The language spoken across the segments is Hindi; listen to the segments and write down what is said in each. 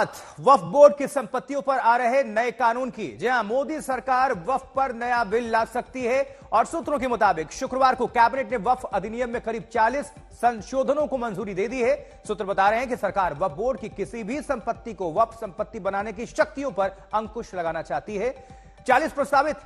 बात वक्फ बोर्ड की संपत्तियों पर आ रहे नए कानून की। जी हां, मोदी सरकार वक्फ पर नया बिल ला सकती है और सूत्रों के मुताबिक शुक्रवार को कैबिनेट ने वक्फ अधिनियम में करीब 40 संशोधनों को मंजूरी दे दी है। सूत्र बता रहे हैं कि सरकार वक्फ बोर्ड की किसी भी संपत्ति को वक्फ संपत्ति बनाने की शक्तियों पर अंकुश लगाना चाहती है। 40 प्रस्तावित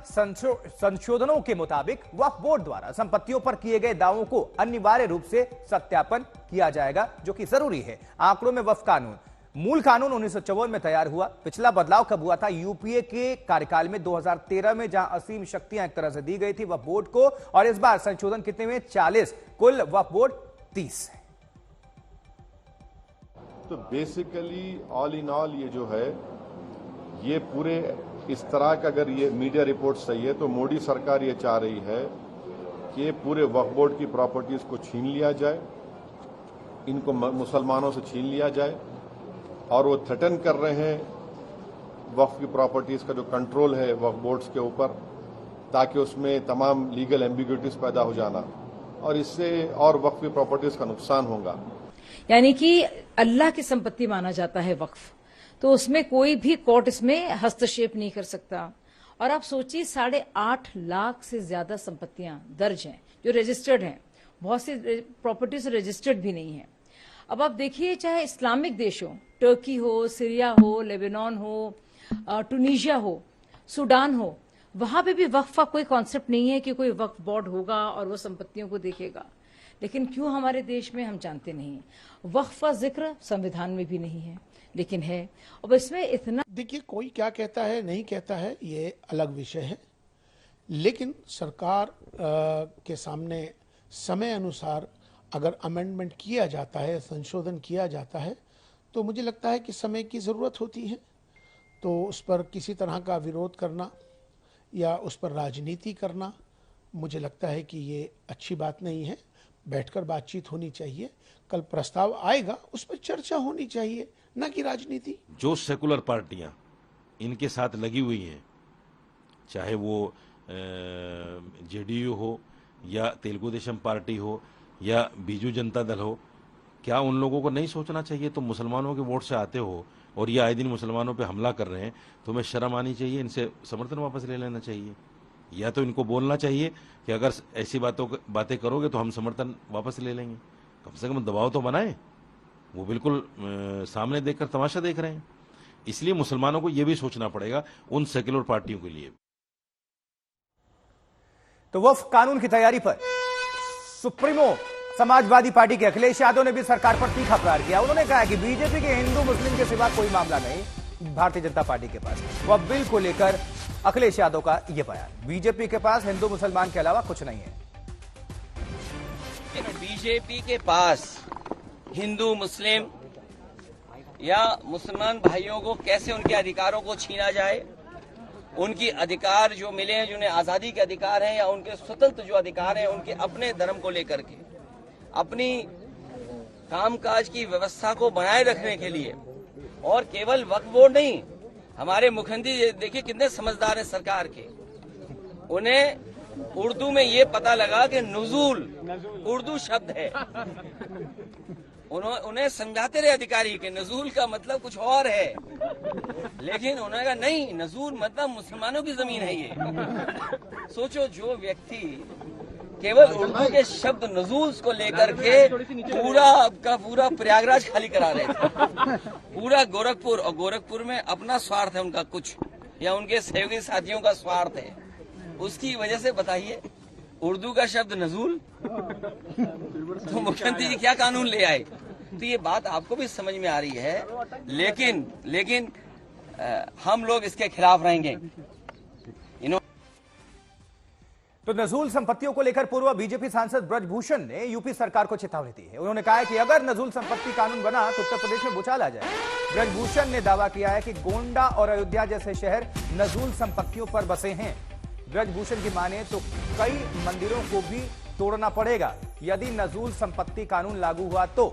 संशोधनों के मुताबिक वक्फ बोर्ड द्वारा संपत्तियों पर किए गए दावों को अनिवार्य रूप से सत्यापन किया जाएगा, जो कि जरूरी है। आंकड़ों में वक्फ कानून, मूल कानून 1954 में तैयार हुआ। पिछला बदलाव कब हुआ था? यूपीए के कार्यकाल में 2013 में, जहां असीम शक्तियां एक तरह से दी गई थी वक्फ बोर्ड को। और इस बार संशोधन कितने में? 40। कुल वक्फ बोर्ड 30 है। तो बेसिकली ऑल इन ऑल ये जो है, ये पूरे इस तरह का, अगर ये मीडिया रिपोर्ट सही है तो मोदी सरकार ये चाह रही है कि ये पूरे वक्फ बोर्ड की प्रॉपर्टीज को छीन लिया जाए, इनको मुसलमानों से छीन लिया जाए। और वो थ्रेटन कर रहे हैं वक्फ की प्रॉपर्टीज का जो कंट्रोल है वक्फ बोर्ड्स के ऊपर, ताकि उसमें तमाम लीगल एम्बिग्यूटीज पैदा हो जाना, और इससे और वक्फ की प्रॉपर्टीज का नुकसान होगा। यानी कि अल्लाह की संपत्ति माना जाता है वक्फ, तो उसमें कोई भी कोर्ट इसमें हस्तक्षेप नहीं कर सकता। और आप सोचिए 8.5 लाख से ज्यादा संपत्तियां दर्ज हैं जो रजिस्टर्ड हैं। बहुत सी प्रॉपर्टीज रजिस्टर्ड भी नहीं है। अब आप देखिए, चाहे इस्लामिक देश हो, टर्की हो, सीरिया हो, लेबनान हो, टूनीशिया हो, सूडान हो, वहां पे भी वक्फ का कोई कॉन्सेप्ट नहीं है कि कोई वक्फ बोर्ड होगा और वो संपत्तियों को देखेगा। लेकिन क्यों हमारे देश में हम जानते नहीं। वक्फ का जिक्र संविधान में भी नहीं है, लेकिन है। अब इसमें इतना, देखिए, कोई क्या कहता है नहीं कहता है ये अलग विषय है, लेकिन सरकार के सामने समय अनुसार अगर अमेंडमेंट किया जाता है, संशोधन किया जाता है, तो मुझे लगता है कि समय की ज़रूरत होती है। तो उस पर किसी तरह का विरोध करना या उस पर राजनीति करना, मुझे लगता है कि ये अच्छी बात नहीं है। बैठकर बातचीत होनी चाहिए। कल प्रस्ताव आएगा, उस पर चर्चा होनी चाहिए, न कि राजनीति। जो सेकुलर पार्टियां इनके साथ लगी हुई हैं, चाहे वो जेडीयू हो या तेलुगु देशम पार्टी हो या बीजू जनता दल हो, क्या उन लोगों को नहीं सोचना चाहिए? तो मुसलमानों के वोट से आते हो और ये आए दिन मुसलमानों पे हमला कर रहे हैं, तो हमें शर्म आनी चाहिए, इनसे समर्थन वापस ले लेना चाहिए। या तो इनको बोलना चाहिए कि अगर ऐसी बातें करोगे तो हम समर्थन वापस ले लेंगे। कम से कम दबाव तो बनाए। वो बिल्कुल सामने देखकर तमाशा देख रहे हैं। इसलिए मुसलमानों को यह भी सोचना पड़ेगा, उन सेक्युलर पार्टियों के लिए। तो वक्फ कानून की तैयारी पर सुप्रीमो समाजवादी पार्टी के अखिलेश यादव ने भी सरकार पर तीखा प्रहार किया। उन्होंने कहा कि बीजेपी के हिंदू मुस्लिम के सिवा कोई मामला नहीं भारतीय जनता पार्टी के पास। वह बिल को लेकर अखिलेश यादव का यह बयान, बीजेपी के पास हिंदू मुसलमान के अलावा कुछ नहीं है। बीजेपी के पास हिंदू मुस्लिम या मुसलमान भाइयों को कैसे उनके अधिकारों को छीना जाए, उनकी अधिकार जो मिले हैं, जिन्हें आजादी के अधिकार हैं या उनके स्वतंत्र जो अधिकार हैं, उनके अपने धर्म को लेकर के अपनी कामकाज की व्यवस्था को बनाए रखने के लिए। और केवल वक्फ बोर्ड नहीं, हमारे मुख्यमंत्री देखिए कितने समझदार हैं सरकार के। उन्हें उर्दू में ये पता लगा कि नुज़ूल उर्दू शब्द है। उन्हें समझाते रहे अधिकारी कि नजूल का मतलब कुछ और है, लेकिन उन्होंने कहा नहीं, नजूल मतलब मुसलमानों की जमीन है ये। सोचो, जो व्यक्ति केवल उर्दू के शब्द नजूल को लेकर के पूरा का पूरा प्रयागराज खाली करा रहे थे, पूरा गोरखपुर, और गोरखपुर में अपना स्वार्थ है उनका कुछ, या उनके सहयोगी साथियों का स्वार्थ है, उसकी वजह से बताइए उर्दू का शब्द नजूल, तो मुख्यमंत्री जी क्या कानून ले आए? तो ये बात आपको भी समझ में आ रही है, लेकिन हम लोग इसके खिलाफ रहेंगे। तो नजूल संपत्तियों को लेकर पूर्व बीजेपी सांसद ब्रजभूषण ने यूपी सरकार को चेतावनी दी है। उन्होंने कहा है कि अगर नजूल संपत्ति कानून बना तो उत्तर प्रदेश में भूचाल आ जाए। ब्रजभूषण ने दावा किया है कि गोंडा और अयोध्या जैसे शहर नजूल संपत्तियों पर बसे हैं। ब्रजभूषण की माने तो कई मंदिरों को भी तोड़ना पड़ेगा यदि नजूल संपत्ति कानून लागू हुआ तो।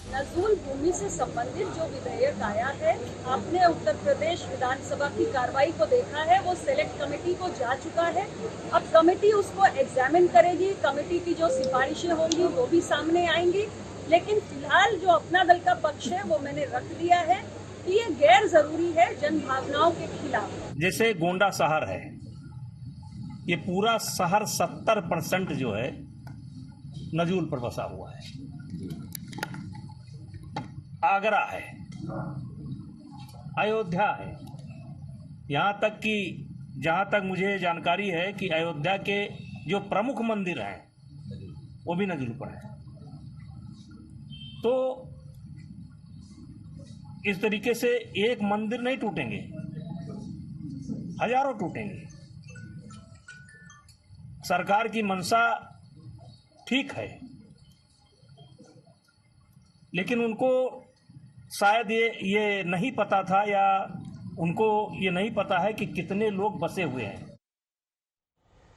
नजूल भूमि से संबंधित जो विधेयक आया है, आपने उत्तर प्रदेश विधानसभा की कार्रवाई को देखा है, वो सेलेक्ट कमेटी को जा चुका है। अब कमेटी उसको एग्जामिन करेगी, कमेटी की जो सिफारिशें होंगी वो भी सामने आएंगी लेकिन फिलहाल जो अपना दल का पक्ष है वो मैंने रख दिया है कि ये गैर जरूरी है, जन भावनाओं के खिलाफ। जैसे गोंडा शहर है, ये पूरा शहर 70% जो है नजूल पर बसा हुआ है। आगरा है, अयोध्या है, यहाँ तक कि जहाँ तक मुझे जानकारी है कि अयोध्या के जो प्रमुख मंदिर हैं वो भी नजूल पर है। तो इस तरीके से एक मंदिर नहीं टूटेंगे, हजारों टूटेंगे। सरकार की मंशा ठीक है, लेकिन उनको शायद ये नहीं पता था, या उनको ये नहीं पता है कि कितने लोग बसे हुए हैं।